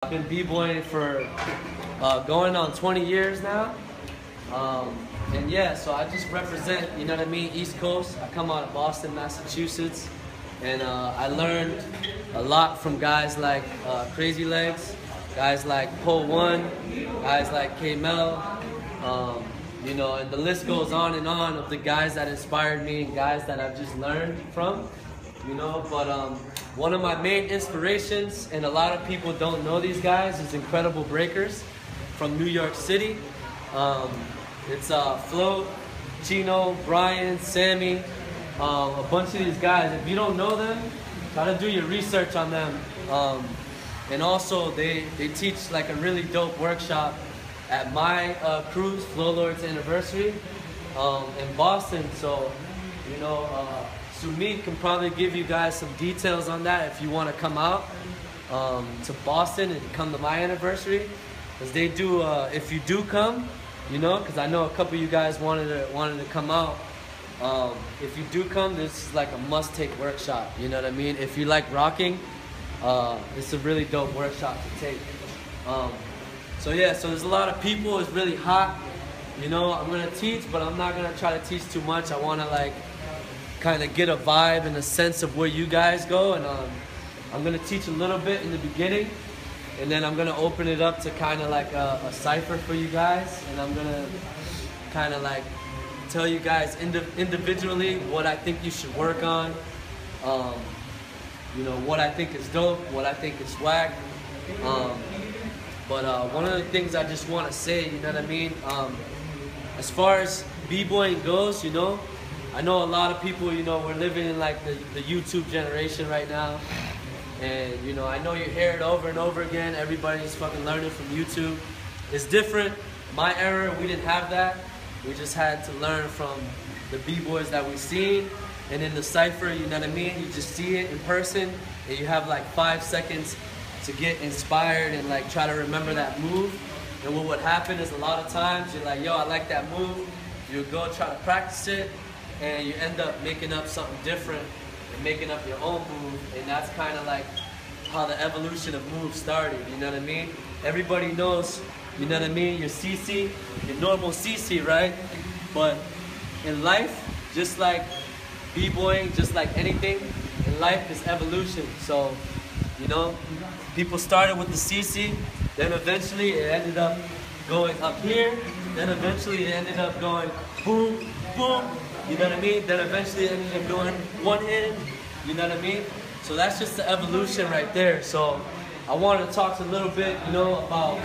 I've been b-boying for going on 20 years now. And yeah, so I just represent, you know what I mean, East Coast. I come out of Boston, Massachusetts. And I learned a lot from guys like Crazy Legs, guys like Pole One, guys like K-Mel, you know, and the list goes on and on of the guys that inspired me and guys that I've just learned from, you know. But one of my main inspirations, and a lot of people don't know these guys, is Incredible Breakers from New York City. It's Flo, Chino, Brian, Sammy, a bunch of these guys. If you don't know them, try to do your research on them. And also, they teach like a really dope workshop at my cruise, Flow Lords Anniversary, in Boston. So, you know, Sumit can probably give you guys some details on that if you want to come out to Boston and come to my anniversary. Because they do, if you do come, you know, because I know a couple of you guys wanted to come out. If you do come, this is like a must-take workshop, you know what I mean? If you like rocking, it's a really dope workshop to take. So yeah, so there's a lot of people, it's really hot. You know, I'm gonna teach, but I'm not gonna try to teach too much. I wanna like kind of get a vibe and a sense of where you guys go, and I'm gonna teach a little bit in the beginning, and then I'm gonna open it up to kind of like a cipher for you guys, and I'm gonna kind of like tell you guys individually what I think you should work on, you know, what I think is dope, what I think is whack. But one of the things I just want to say, you know what I mean, as far as b-boying goes, you know, I know a lot of people, you know, we're living in like the YouTube generation right now. And, you know, I know you hear it over and over again. Everybody's fucking learning from YouTube. It's different. My era, we didn't have that. We just had to learn from the b-boys that we've seen. And in the cypher, you know what I mean? You just see it in person, and you have like 5 seconds to get inspired and like try to remember that move. And what would happen is a lot of times you're like, yo, I like that move. You go try to practice it, and you end up making up something different and making up your own move. And that's kind of like how the evolution of moves started, you know what I mean? Everybody knows, you know what I mean, your CC, your normal CC, right? But in life, just like b-boying, just like anything, in life is evolution. So, you know, people started with the CC, then eventually it ended up going up here, then eventually it ended up going boom, boom, you know what I mean? Then eventually it ended up going one hand, you know what I mean? So that's just the evolution right there. So I wanted to talk a little bit, you know, about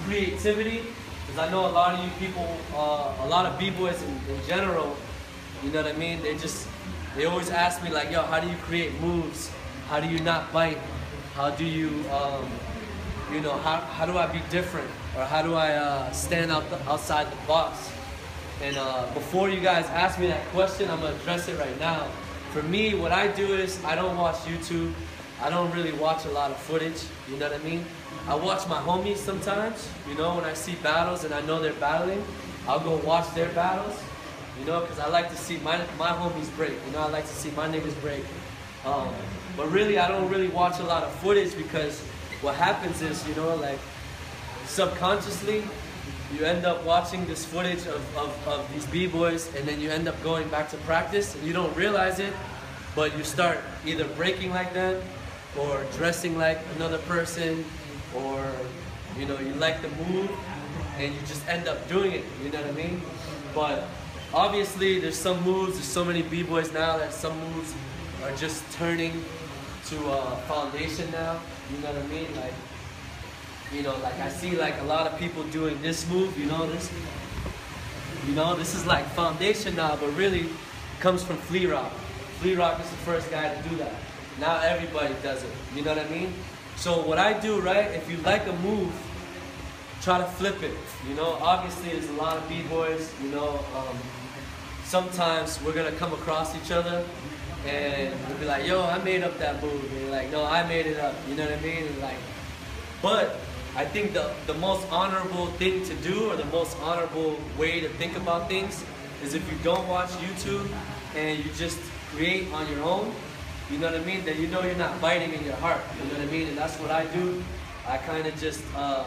creativity, because I know a lot of you people, a lot of b-boys in general, you know what I mean? They always ask me like, yo, how do you create moves? How do you not bite? How do you, you know, how do I be different? Or how do I stand outside the box? And before you guys ask me that question, I'm gonna address it right now. For me, what I do is I don't watch YouTube. I don't really watch a lot of footage, you know what I mean? I watch my homies sometimes, you know, when I see battles and I know they're battling, I'll go watch their battles, you know, because I like to see my homies break, you know, I like to see my niggas break. But really, I don't really watch a lot of footage, because what happens is, you know, like, subconsciously, you end up watching this footage of these b-boys, and then you end up going back to practice, and you don't realize it, but you start either breaking like them, or dressing like another person, or, you know, you like the move, and you just end up doing it, you know what I mean? But obviously, there's some moves, there's so many b-boys now that some moves are just turning to foundation now, you know what I mean? Like, you know, like I see like a lot of people doing this move, you know, this is like foundation now, but really comes from Flea Rock. Flea Rock is the first guy to do that. Now everybody does it, you know what I mean? So what I do, right, if you like a move, try to flip it, you know? Obviously there's a lot of b-boys, you know, sometimes we're gonna come across each other and we'll be like, yo, I made up that move. And you're like, no, I made it up, you know what I mean? And like, but I think the most honorable thing to do, or the most honorable way to think about things, is if you don't watch YouTube and you just create on your own, you know what I mean? Then you know you're not biting in your heart, you know what I mean? And that's what I do. I kind of just, I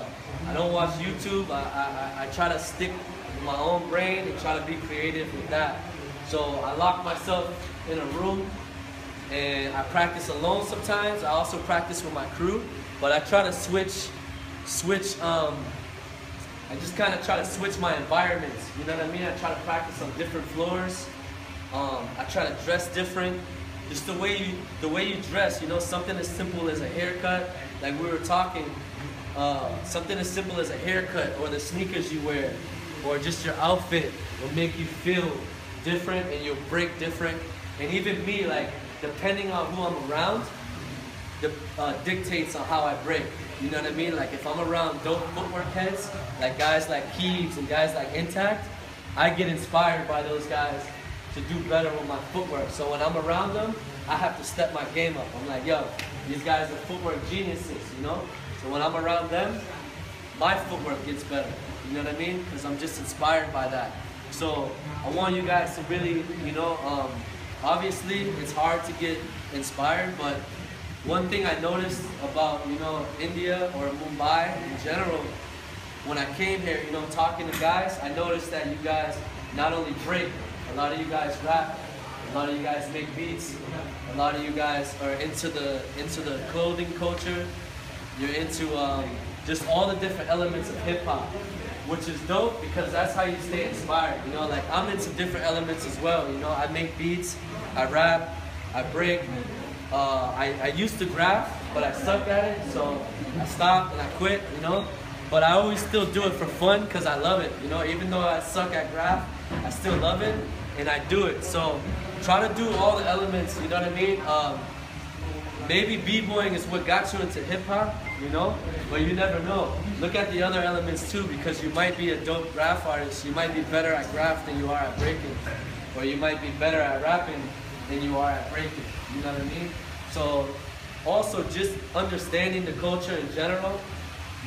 don't watch YouTube. I try to stick with my own brain and try to be creative with that. So I lock myself in a room and I practice alone sometimes. I also practice with my crew, but I try to switch, I just kind of try to switch my environments. You know what I mean? I try to practice on different floors. I try to dress different. Just the way you dress, you know, something as simple as a haircut, like we were talking, something as simple as a haircut or the sneakers you wear, or just your outfit will make you feel different and you'll break different. And even me, like, depending on who I'm around, dictates on how I break. You know what I mean? Like if I'm around dope footwork heads, like guys like Keeves and guys like Intact, I get inspired by those guys to do better with my footwork. So when I'm around them, I have to step my game up. I'm like, yo, these guys are footwork geniuses, you know? So when I'm around them, my footwork gets better. You know what I mean? Because I'm just inspired by that. So I want you guys to really, you know, obviously it's hard to get inspired, but one thing I noticed about, you know, India or Mumbai in general, when I came here, you know, talking to guys, I noticed that you guys not only break, a lot of you guys rap, a lot of you guys make beats, a lot of you guys are into the clothing culture, you're into just all the different elements of hip hop, which is dope because that's how you stay inspired. You know, like I'm into different elements as well. You know, I make beats, I rap, I break. I used to graph, but I sucked at it, so I stopped and I quit, you know. But I always still do it for fun because I love it, you know. Even though I suck at graph, I still love it and I do it. So try to do all the elements, you know what I mean? Maybe b-boying is what got you into hip-hop, you know, but you never know. Look at the other elements too, because you might be a dope graph artist. You might be better at graph than you are at breaking, or you might be better at rapping than you are at breaking, you know what I mean? So also just understanding the culture in general,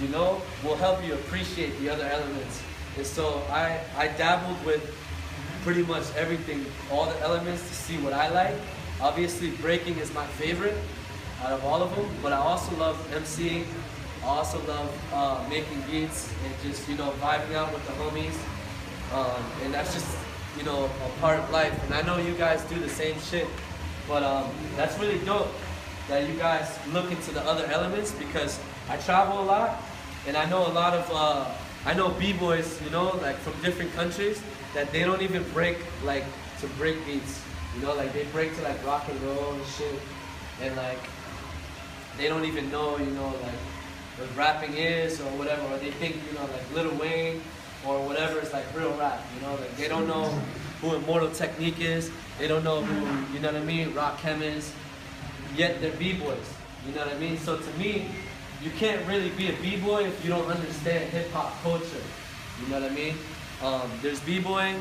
you know, will help you appreciate the other elements. And so I dabbled with pretty much everything, all the elements to see what I like. Obviously breaking is my favorite out of all of them, but I also love MCing. I also love making beats and just, you know, vibing out with the homies. And that's just, you know, a part of life. And I know you guys do the same shit. But that's really dope that you guys look into the other elements, because I travel a lot and I know a lot of, I know b-boys, you know, like from different countries that they don't even break like to break beats, you know, like they break to like rock and roll and shit, and like they don't even know, you know, like what rapping is or whatever, or they think, you know, like Lil Wayne or whatever is like real rap, you know, like they don't know who Immortal Technique is, they don't know who, you know what I mean, Rakim is, yet they're b-boys, you know what I mean? So to me, you can't really be a b-boy if you don't understand hip-hop culture, you know what I mean? There's b-boying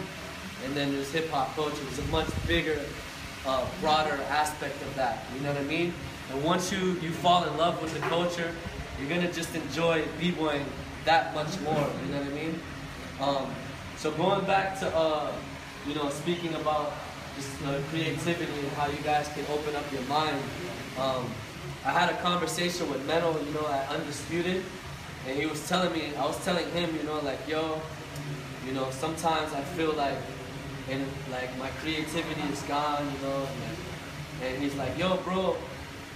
and then there's hip-hop culture. It's a much bigger, broader aspect of that, you know what I mean? And once you fall in love with the culture, you're gonna just enjoy b-boying that much more, you know what I mean? So going back to, you know, speaking about just creativity and how you guys can open up your mind, I had a conversation with Metal, you know, at Undisputed, and he was telling me, I was telling him, you know, like, yo, you know, sometimes I feel like, and like my creativity is gone, you know, and he's like, yo, bro,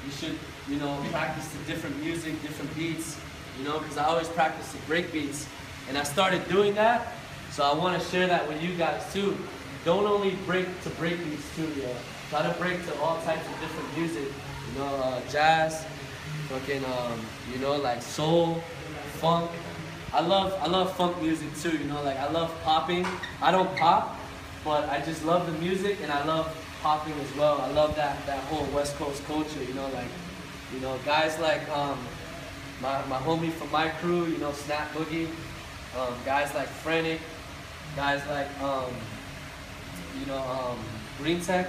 you should, you know, practice the different music, different beats, you know, because I always practice the break beats, and I started doing that, so I want to share that with you guys too. Don't only break to break beats too, yo. Try to break to all types of different music, you know, jazz, fucking, you know, like soul, funk. I love funk music too, you know, like I love popping. I don't pop, but I just love the music and I love popping as well. I love that whole West Coast culture, you know, like, you know, guys like my homie from my crew, you know, Snap Boogie, guys like Frenic, guys like you know, Green Tech,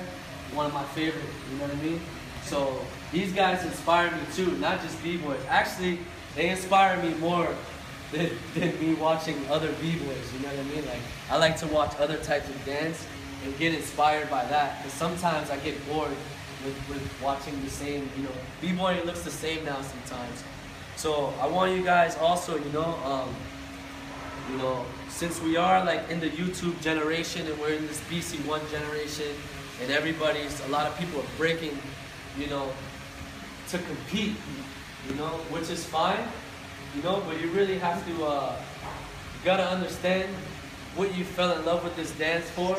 one of my favorite, you know what I mean? So these guys inspire me too, not just b-boys. Actually, they inspire me more than me watching other b-boys, you know what I mean? Like, I like to watch other types of dance and get inspired by that, because sometimes I get bored with watching the same, you know, b-boy looks the same now sometimes. So I want you guys also, since we are like in the YouTube generation and we're in this BC1 generation, and a lot of people are breaking, to compete, which is fine, but you really have to, you gotta understand what you fell in love with this dance for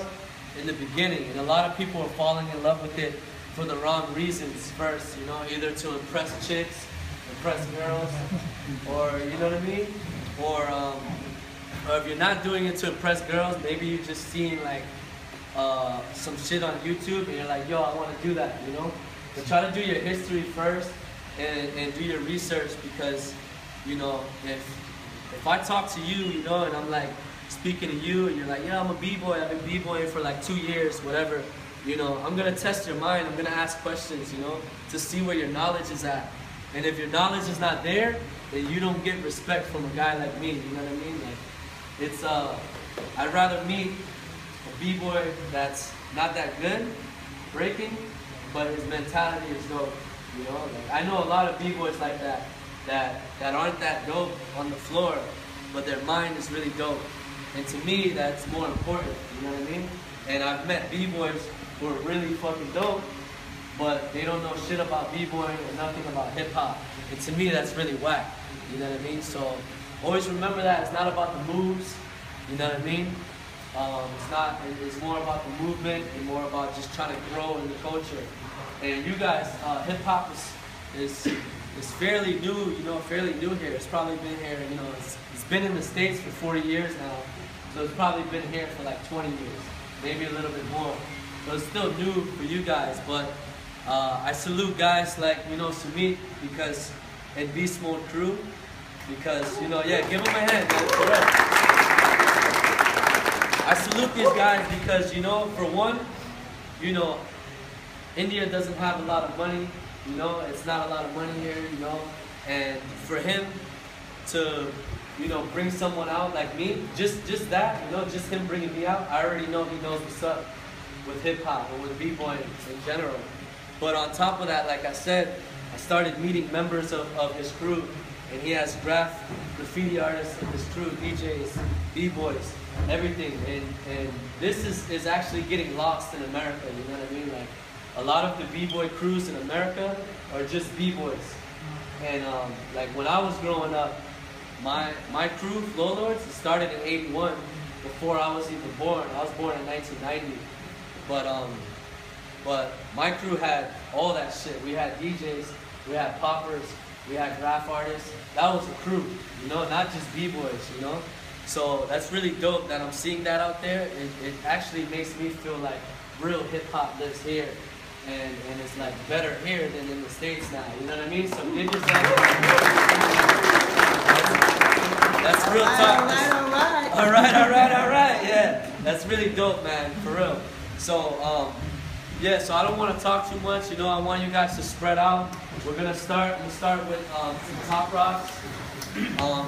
in the beginning. And a lot of people are falling in love with it for the wrong reasons first, either to impress chicks, impress girls, or you know what I mean? Or if you're not doing it to impress girls, maybe you're just seeing like some shit on YouTube and you're like, yo, I want to do that, But try to do your history first and do your research, because, if I talk to you, and I'm like speaking to you and you're like, yeah, I'm a B-boy, I've been B-boying for like 2 years, whatever, I'm going to test your mind, I'm going to ask questions, to see where your knowledge is at. And if your knowledge is not there, then you don't get respect from a guy like me, you know what I mean? Like, it's, I'd rather meet a B-boy that's not that good breaking, but his mentality is dope, Like, I know a lot of B-boys like that aren't that dope on the floor, but their mind is really dope. And to me, that's more important, you know what I mean? And I've met B-boys who are really fucking dope, but they don't know shit about B-boying or nothing about hip-hop. And to me, that's really whack, you know what I mean? So always remember that it's not about the moves, you know what I mean? It's more about the movement and more about just trying to grow in the culture. And you guys, hip-hop is fairly new, fairly new here. It's probably been here, it's been in the States for 40 years now. So it's probably been here for like 20 years, maybe a little bit more. So it's still new for you guys, but I salute guys like, Sumit, because, and Beast Mode Crew, because, yeah, give them a hand, man, for real. I salute these guys because, for one, India doesn't have a lot of money, it's not a lot of money here, and for him to, bring someone out like me, just that, just him bringing me out, I already know he knows what's up with hip-hop or with b-boying in general. But on top of that, like I said, I started meeting members of his crew, and he has graffiti artists of his crew, DJs, b-boys, everything. And this is actually getting lost in America, you know what I mean? Like, a lot of the b-boy crews in America are just b-boys. And like when I was growing up, my crew, Flow Lords, started in '81, before I was even born. I was born in 1990. But my crew had all that shit. We had DJs, we had poppers, we had graph artists. That was a crew, not just b-boys, So that's really dope that I'm seeing that out there. It actually makes me feel like real hip-hop lives here. And it's like better here than in the States now, you know what I mean? So give yourself that's real talk. All right, yeah. That's really dope, man, for real. So, yeah, so I don't want to talk too much, I want you guys to spread out. We're gonna start with some Top Rocks.